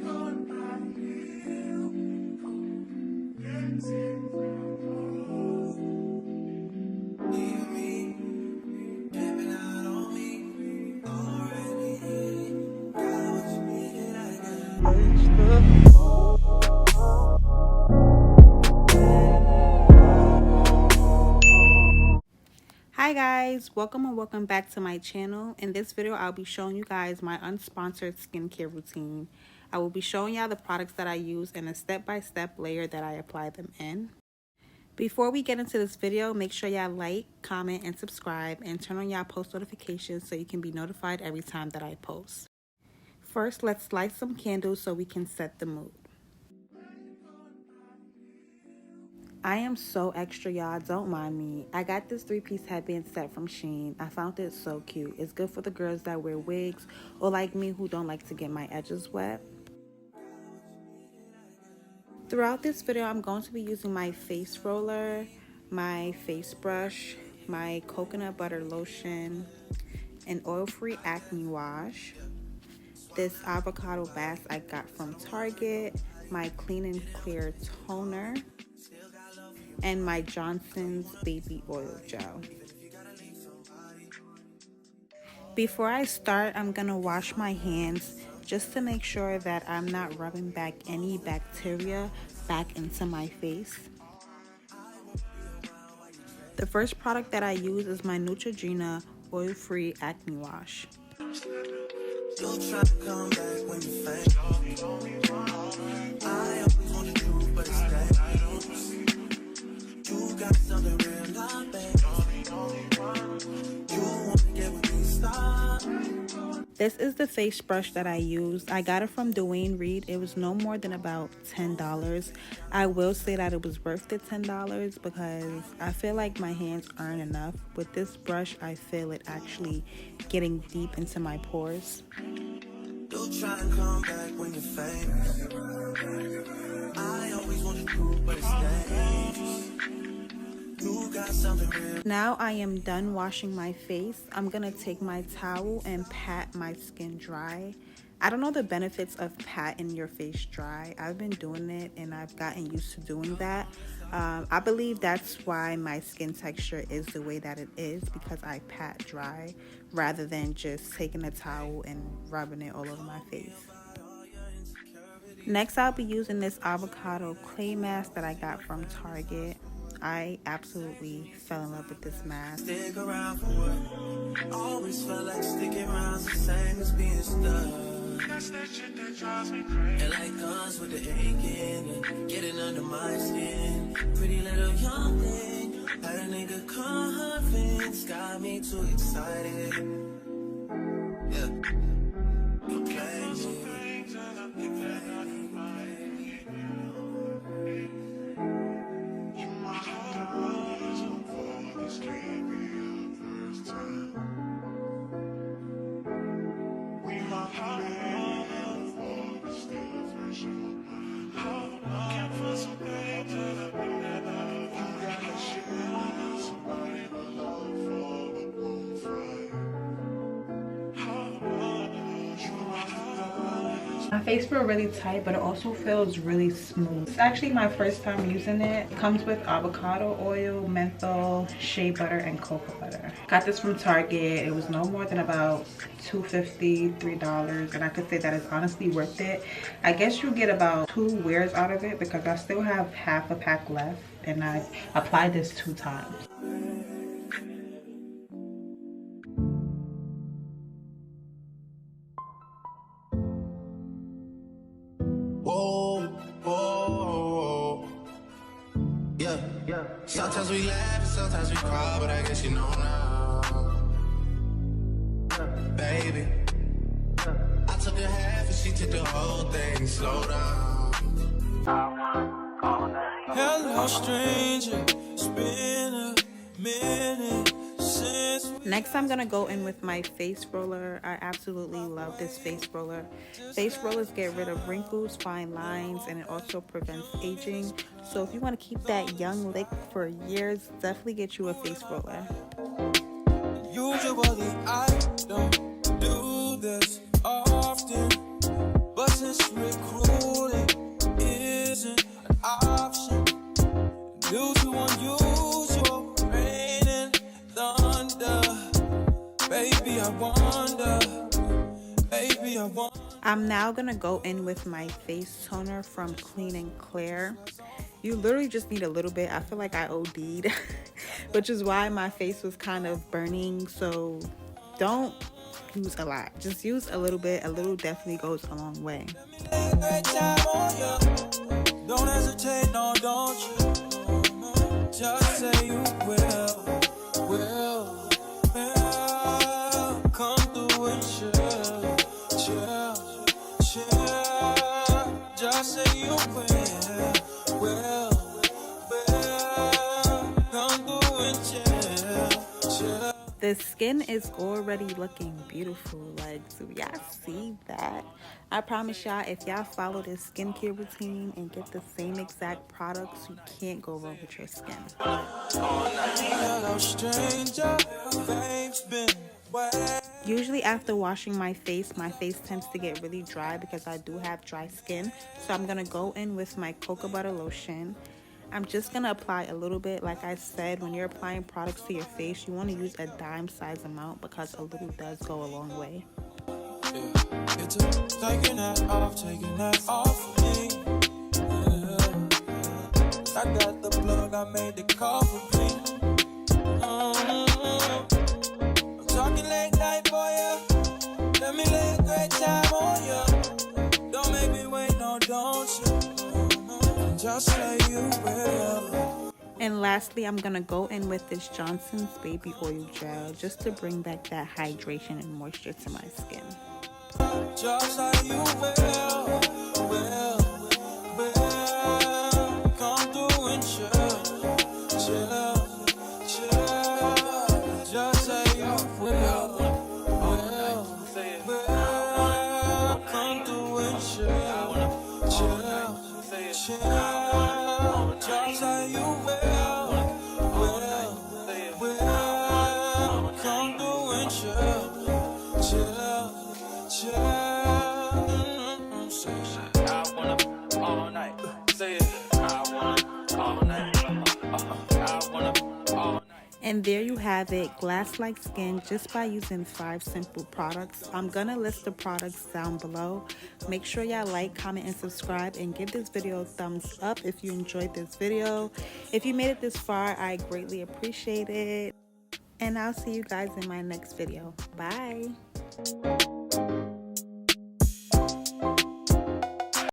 Hi guys, welcome and welcome back to my channel. In this video I'll be showing you guys my unsponsored skincare routine. I will be showing y'all the products that I use and a step-by-step layer that I apply them in. Before we get into this video, make sure y'all like, comment, and subscribe, and turn on y'all post notifications so you can be notified every time that I post. First, let's light some candles so we can set the mood. I am so extra, y'all, don't mind me. I got this 3-piece headband set from Shein. I found it so cute. It's good for the girls that wear wigs or like me who don't like to get my edges wet. Throughout this video, I'm going to be using my face roller, my face brush, my coconut butter lotion, an oil-free acne wash, this avocado bath I got from Target, my clean and clear toner, and my Johnson's baby oil gel. Before I start, I'm gonna wash my hands just to make sure that I'm not rubbing back any bacteria back into my face. The first product that I use is my Neutrogena oil-free acne wash. This is the face brush that I used. I got it from Dwayne Reed. It was no more than about $10. I will say that it was worth the $10 because I feel like my hands aren't enough. With this brush, I feel it actually getting deep into my pores. You'll try and come back when you're famous. I always want to prove, but it's dangerous. Now I am done washing my face. I'm gonna take my towel and pat my skin dry. I don't know the benefits of patting your face dry. I've been doing it and I've gotten used to doing that. I believe that's why my skin texture is the way that it is, because I pat dry rather than just taking a towel and rubbing it all over my face. Next, I'll be using this avocado clay mask that I got from Target. I absolutely fell in love with this mask. Stick around for what? Always felt like sticking around the same as being stuck. That's that shit that drives me crazy. And like guns with the aching and getting under my skin. Pretty little young thing, had a nigga convinced, got me too excited. Yeah. You play me. My face feels really tight, but it also feels really smooth. It's actually my first time using it. It comes with avocado oil, menthol, shea butter, and cocoa butter. Got this from Target. It was no more than about $2.50, $3, and I could say that it's honestly worth it. I guess you'll get about 2 wears out of it because I still have half a pack left, and I've applied this 2 times. Sometimes we laugh and sometimes we cry, but I guess you know now. Baby, I took a half and she took the whole thing. Slow down. Hello, stranger. It's been a minute since. Next, I'm gonna go in with my face roller. I absolutely love this face roller. Face rollers get rid of wrinkles, fine lines, and it also prevents aging. So if you want to keep that young look for years, definitely get you a face roller. Usually I don't do this often, but this recruiting isn't an option due to unusual rain and thunder. Baby, I wonder. Baby, I wonder. I'm now gonna go in with my face toner from Clean and Clear. You literally just need a little bit. I feel like I OD'd, which is why my face was kind of burning. So don't use a lot. Just use a little bit. A little definitely goes a long way. Don't hesitate, no, don't you? Just say you will. Come through and chill. Just say you will. Come through and chill. The skin is already looking beautiful. Like, do y'all see that? I promise y'all, if y'all follow this skincare routine and get the same exact products, you can't go wrong with your skin. Usually after washing my face tends to get really dry because I do have dry skin. So I'm gonna go in with my cocoa butter lotion. I'm just gonna apply a little bit. Like I said, when you're applying products to your face, you want to use a dime size amount because a little does go a long way. It's taking that off me. I got the plug, I made the call for me. I'm talking late night for ya. Let me lay a great time on ya. Don't make me wait, no, don't you? Just say you will. And lastly, I'm gonna go in with this Johnson's Baby Oil Gel just to bring back that hydration and moisture to my skin. Just say you will. Come through and chill. Just say you will. Come through and chill. Just say you will. Come through and chill. I wanna all night. Say it. I wanna all night. I wanna all night. And there you have it, glass-like skin just by using 5 simple products. I'm gonna list the products down below. Make sure y'all like, comment, and subscribe, and give this video a thumbs up if you enjoyed this video. If you made it this far, I greatly appreciate it. And I'll see you guys in my next video. Bye.